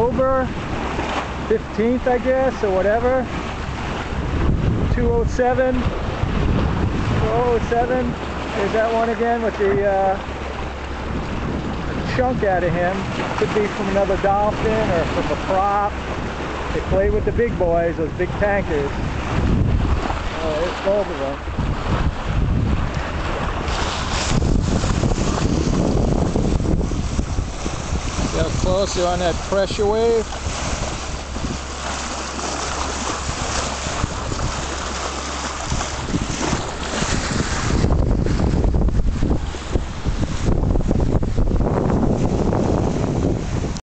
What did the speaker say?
October 15th, I guess, or whatever. 207. 207. There's that one again with the chunk out of him. Could be from another dolphin or from a prop. They play with the big boys, those big tankers. Oh, there's both of them. See how close they're on that pressure wave?